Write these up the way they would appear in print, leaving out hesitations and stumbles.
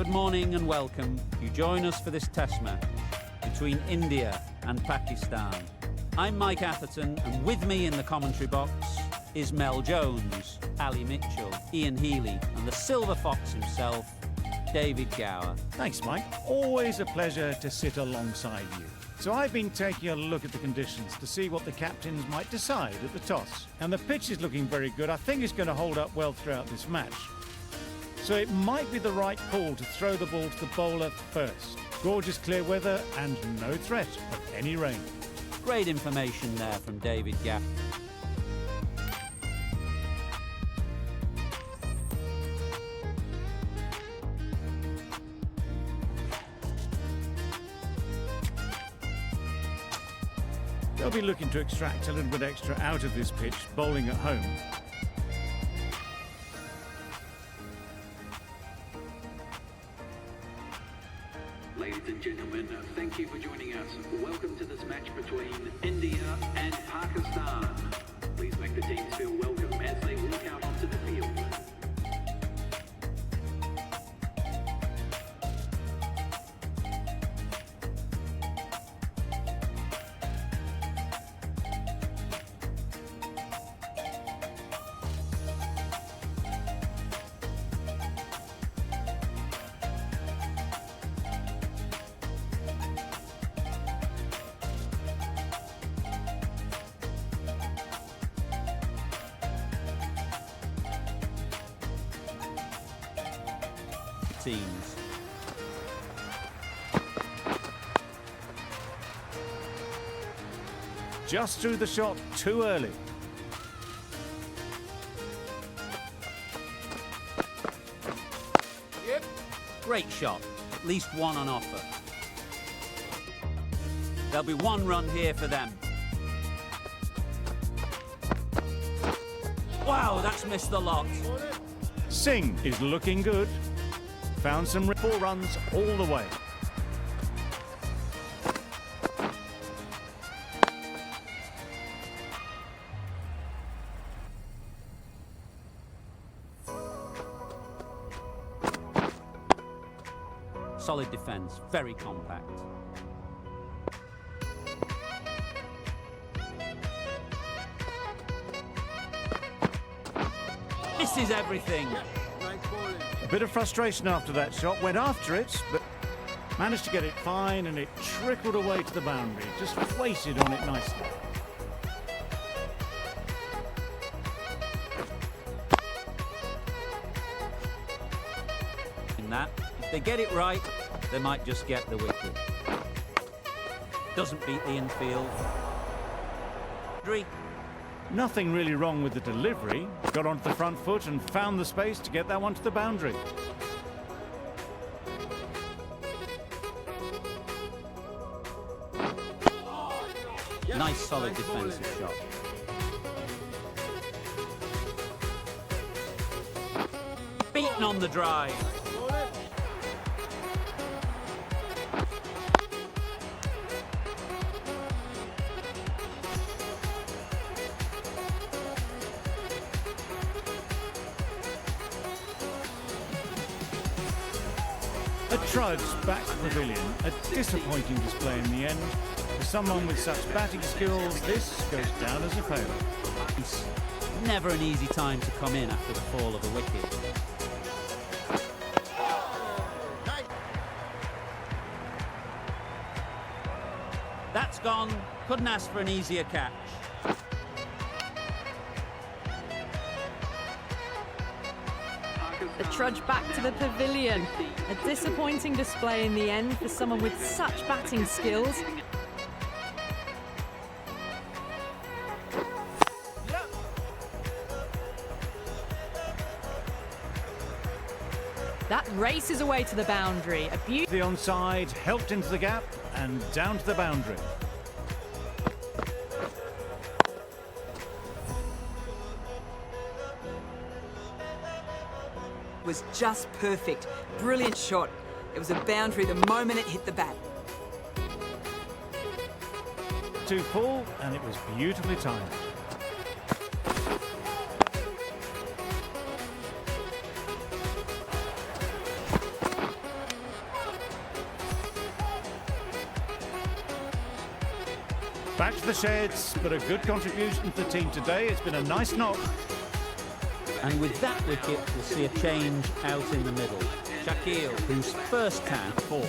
Good morning and welcome. You join us for this test match between India and Pakistan. I'm Mike Atherton, and with me in the commentary box is Mel Jones, Ali Mitchell, Ian Healy, and the Silver Fox himself, David Gower. Thanks, Mike. Always a pleasure to sit alongside you. So I've been taking a look at the conditions to see what the captains might decide at the toss. And the pitch is looking very good. I think it's going to hold up well throughout this match. So it might be the right call to throw the ball to the bowler first. Gorgeous clear weather and no threat of any rain. Great information there from David Gower. They'll be looking to extract a little bit extra out of this pitch, bowling at home. Ladies and gentlemen, thank you for joining us. Welcome to this match between India and Pakistan. Please make the teams feel welcome as they walk out onto the field. Teams. Just threw the shot too early. Yep. Great shot. At least one on offer. There'll be one run here for them. Wow, that's missed the lot. Singh is looking good. Found some 4 runs all the way. Solid defence, very compact. This is everything. A bit of frustration after that shot, went after it, but managed to get it fine, and it trickled away to the boundary. Just waited on it nicely. In that, if they get it right, they might just get the wicket. Doesn't beat the infield. Nothing really wrong with the delivery. Got onto the front foot and found the space to get that one to the boundary. Nice solid defensive shot. Beaten on the drive. A trudge back to the pavilion. A disappointing display in the end. For someone with such batting skills, this goes down as a failure. It's never an easy time to come in after the fall of a wicket. That's gone. Couldn't ask for an easier catch. The trudge back to the pavilion. A disappointing display in the end for someone with such batting skills. That races away to the boundary. A The onside helped into the gap and down to the boundary. Was just perfect. Brilliant shot. It was a boundary the moment it hit the bat. To full, and it was beautifully timed. Back to the sheds, but a good contribution to the team today. It's been a nice knock. And with that wicket, we'll see a change out in the middle. Shakil, whose first task for.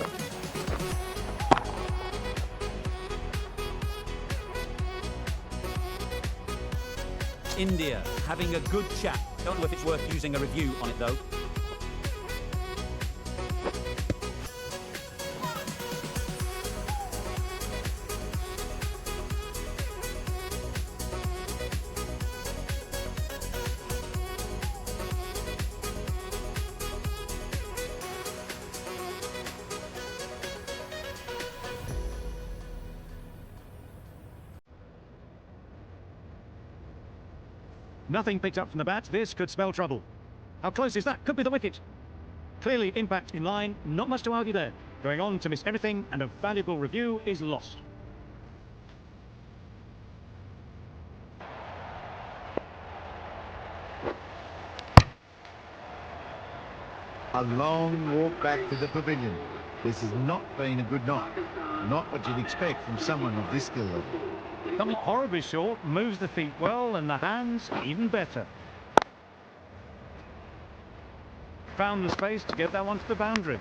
India having a good chat. Don't know if it's worth using a review on it though. Nothing picked up from the bat. This could spell trouble. How close is that? Could be the wicket. Clearly impact in line. Not much to argue there. Going on to miss everything, and a valuable review is lost. A long walk back to the pavilion. This has not been a good night. Not what you'd expect from someone of this skill level. Coming horribly short, moves the feet well, and the hands even better. Found the space to get that one to the boundary.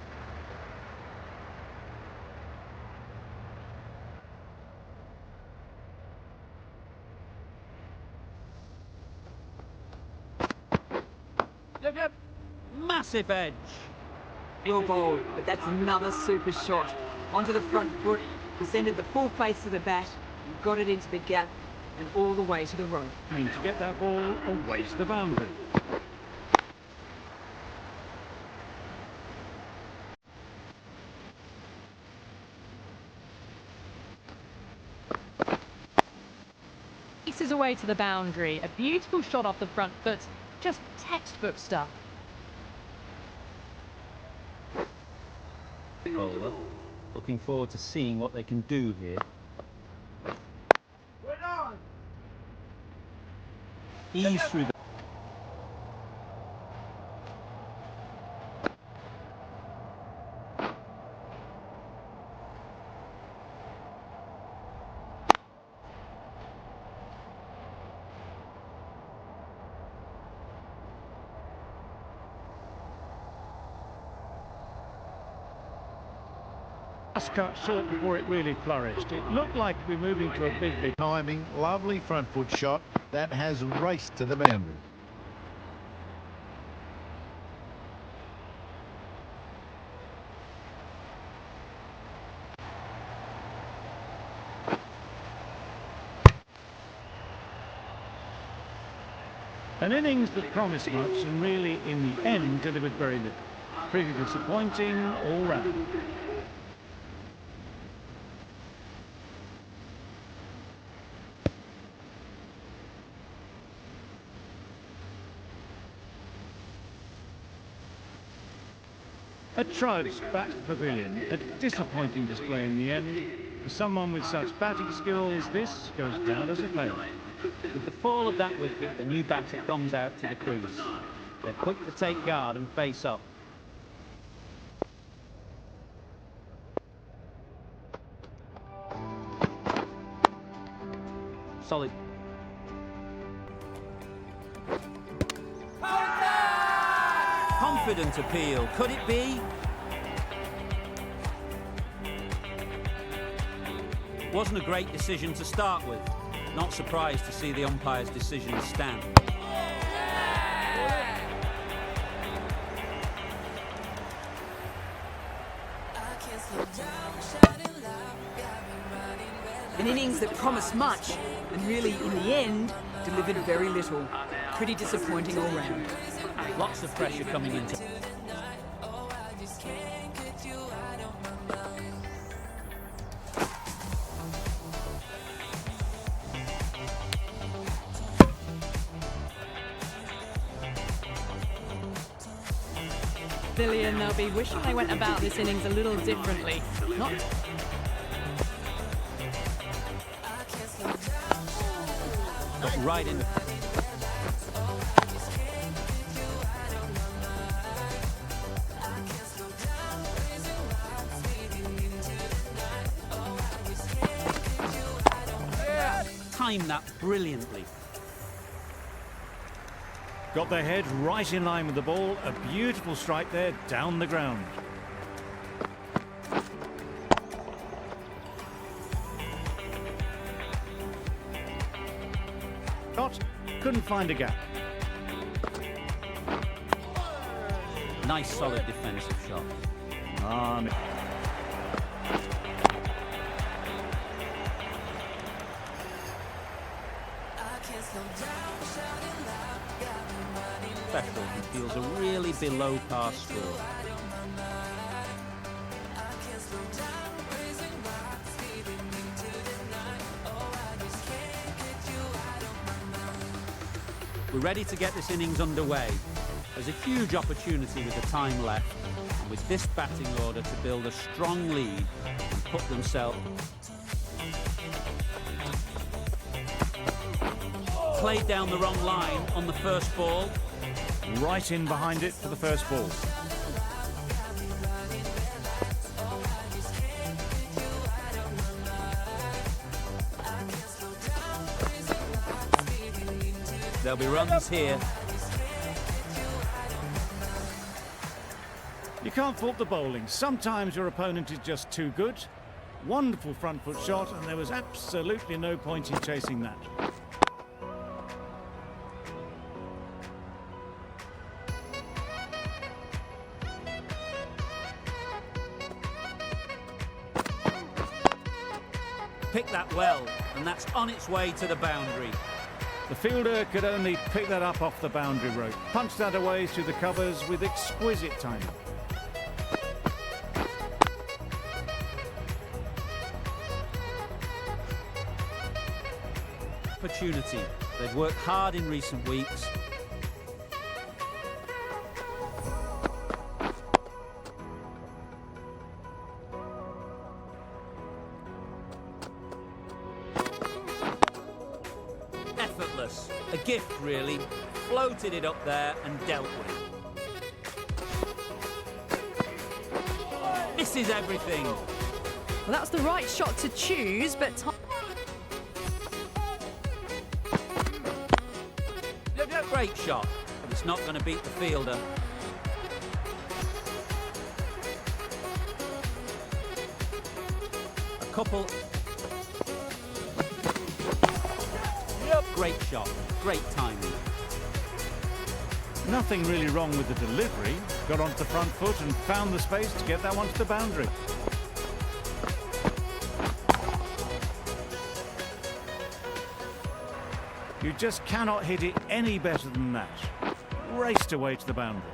Massive edge. Well bowled, but that's another super shot. Onto the front foot, descended the full face of the bat, and got it into the gap, and all the way to the rope. Mean to get that ball away to the boundary. Pieces away to the boundary. A beautiful shot off the front foot. Just textbook stuff. Bowler. Looking forward to seeing what they can do here. Ease through the... Just cut short before it really flourished. It looked like we're moving to a big Timing, lovely front foot shot that has raced to the boundary. An innings that promised much and really, in the end, delivered very little. Pretty disappointing all round. A trudge back to the pavilion. A disappointing display in the end. For someone with such batting skills, this goes down as a failure. With the fall of that wicket, the new batter comes out to the crease. They're quick to take guard and face up. Solid. Confident appeal, could it be? Wasn't a great decision to start with. Not surprised to see the umpire's decision stand. An innings that promised much, and really, in the end, delivered very little. Pretty disappointing all round. Lots of pressure coming into. Pavilion, they'll be wishing they went about this innings a little differently. Not Got right in the... timed that brilliantly. Got their head right in line with the ball. A beautiful strike there, down the ground. Couldn't find a gap. Nice solid defensive shot. Special, he feels a really below par score. We're ready to get this innings underway. There's a huge opportunity with the time left, and with this batting order to build a strong lead and put themselves... Played down the wrong line on the first ball. Right in behind it for the first ball. There'll be runs here. You can't fault the bowling. Sometimes your opponent is just too good. Wonderful front foot shot, and there was absolutely no point in chasing that. Picked that well, and that's on its way to the boundary. The fielder could only pick that up off the boundary rope. Punched that away through the covers with exquisite timing. Opportunity. They've worked hard in recent weeks. Effortless. A gift, really. Floated it up there and dealt with it. This is everything. Well, that's the right shot to choose, but... Great shot, but it's not going to beat the fielder. A couple. Great shot, great timing. Nothing really wrong with the delivery. Got onto the front foot and found the space to get that one to the boundary. You just cannot hit it any better than that. Raced away to the boundary.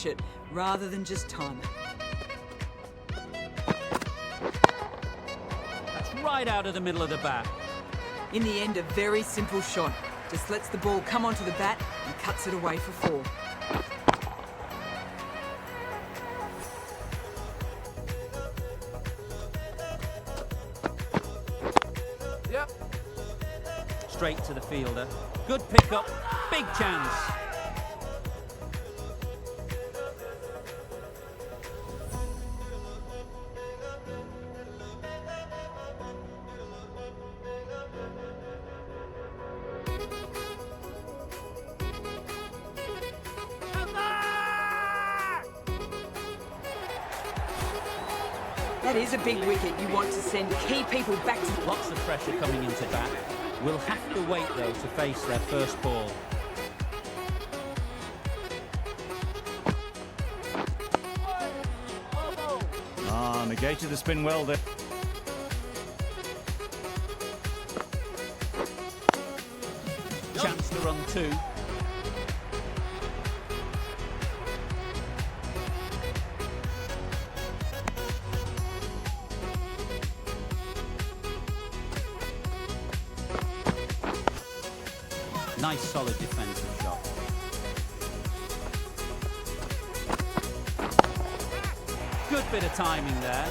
It rather than just time it. That's right out of the middle of the bat. In the end, a very simple shot. Just lets the ball come onto the bat and cuts it away for four. Straight to the fielder. Good pick-up, big chance. That is a big wicket. You want to send key people back to... Lots of pressure coming into bat. Will have to wait, though, to face their first ball. Negated the spin well there. Chance to run two. Nice solid defensive shot. Good bit of timing there.